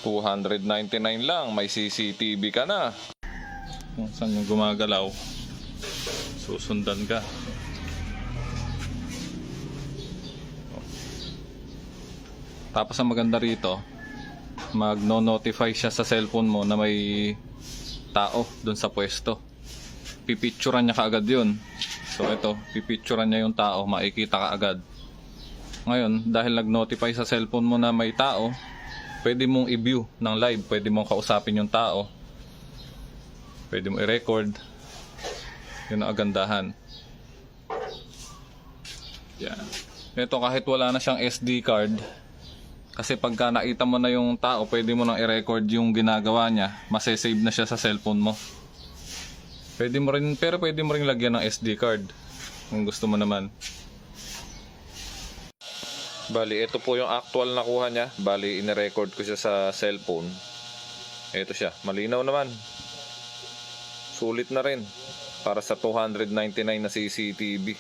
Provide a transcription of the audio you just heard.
299 lang, may CCTV ka na. Kung saan yung gumagalaw, susundan ka. Tapos ang maganda rito, magno-notify siya sa cellphone mo na may tao dun sa pwesto. Pipicturan niya kaagad yun. So ito, pipicturan niya yung tao, makikita ka agad. Ngayon, dahil nag-notify sa cellphone mo na may tao, pwede mong i-view ng live, pwede mong kausapin yung tao, pwede mong i-record. Yun ang agandahan. Yan. Ito kahit wala na siyang SD card, kasi pagka nakita mo na yung tao, pwede mo nang i-record yung ginagawa niya, masasave na siya sa cellphone mo. Pwede mo rin, pero pwede mo rin lagyan ng SD card kung gusto mo naman. Bali, ito po yung actual nakuha niya. Bali, ine-record ko siya sa cellphone. Ito siya, malinaw naman. Sulit na rin para sa 299 na CCTV.